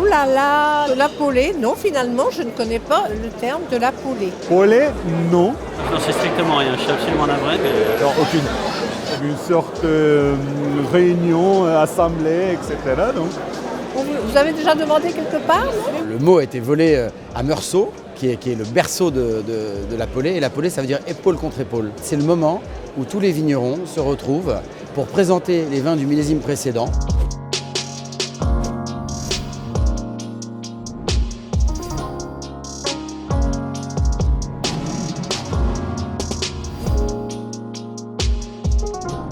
là là, de la polée. Non, finalement, je ne connais pas le terme de la polée. Polée, non. Non, c'est strictement rien, je suis absolument navré, mais... Non, aucune. Une sorte de réunion, assemblée, etc. Donc. Vous avez déjà demandé quelque part, non? Le mot a été volé à Meursault, qui est le berceau de la polée. Et la polée, ça veut dire épaule contre épaule. C'est le moment où tous les vignerons se retrouvent pour présenter les vins du millésime précédent.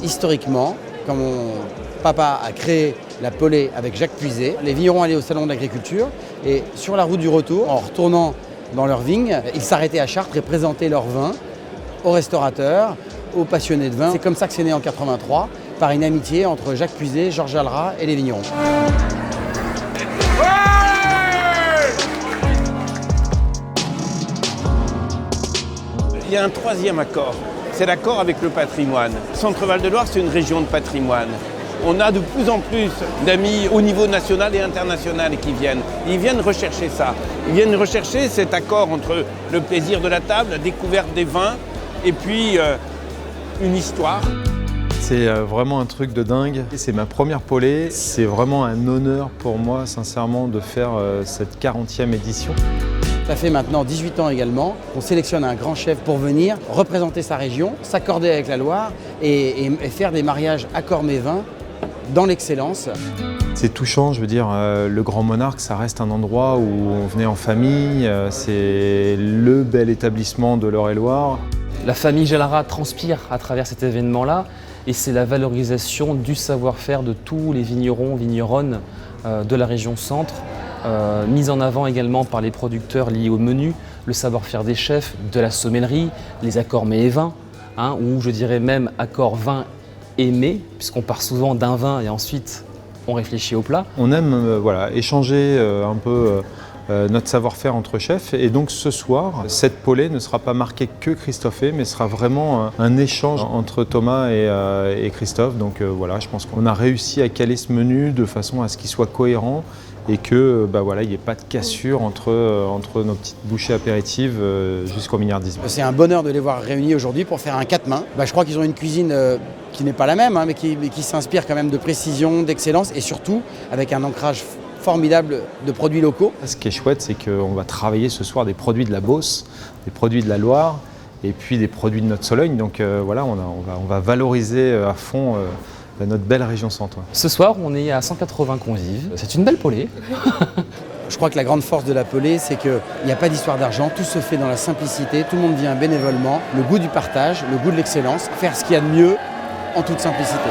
Historiquement, quand mon papa a créé la polée avec Jacques Puiset, les vignerons allaient au salon de l'agriculture et sur la route du retour, en retournant dans leurs vignes, ils s'arrêtaient à Chartres et présentaient leurs vins aux restaurateurs, aux passionnés de vin. C'est comme ça que c'est né en 83, par une amitié entre Jacques Puiset, Georges Alrat et les vignerons. Il y a un troisième accord, c'est l'accord avec le patrimoine. Centre-Val de Loire, c'est une région de patrimoine. On a de plus en plus d'amis au niveau national et international qui viennent. Ils viennent rechercher ça. Ils viennent rechercher cet accord entre le plaisir de la table, la découverte des vins et puis une histoire. C'est vraiment un truc de dingue. C'est ma première polée. C'est vraiment un honneur pour moi, sincèrement, de faire cette 40e édition. Ça fait maintenant 18 ans également qu'on sélectionne un grand chef pour venir représenter sa région, s'accorder avec la Loire et faire des mariages accord-mets-vins dans l'excellence. C'est touchant, je veux dire, le Grand Monarque, ça reste un endroit où on venait en famille, c'est le bel établissement de l'Eure-et-Loire. La famille Jallara transpire à travers cet événement-là et c'est la valorisation du savoir-faire de tous les vignerons, vigneronnes de la région centre, mise en avant également par les producteurs liés au menu, le savoir-faire des chefs, de la sommellerie, les accords mets et vins, ou je dirais même accords vin et mets, puisqu'on part souvent d'un vin et ensuite on réfléchit au plat. On aime échanger un peu notre savoir-faire entre chefs et donc ce soir, cette polée ne sera pas marquée que Christophe, mais sera vraiment un échange entre Thomas et Christophe. Donc voilà, je pense qu'on a réussi à caler ce menu de façon à ce qu'il soit cohérent et que il n'y ait pas de cassure entre nos petites bouchées apéritives jusqu'au milliardisme. C'est un bonheur de les voir réunis aujourd'hui pour faire un 4 mains. Je crois qu'ils ont une cuisine qui n'est pas la même, mais qui s'inspire quand même de précision, d'excellence et surtout avec un ancrage formidable de produits locaux. Ce qui est chouette, c'est qu'on va travailler ce soir des produits de la Beauce, des produits de la Loire et puis des produits de notre Sologne. Donc on va valoriser à fond notre belle région centre. Ce soir, on est à 180 convives. C'est une belle polée. Je crois que la grande force de la polée, c'est qu'il n'y a pas d'histoire d'argent, tout se fait dans la simplicité, tout le monde vient bénévolement, le goût du partage, le goût de l'excellence, faire ce qu'il y a de mieux en toute simplicité.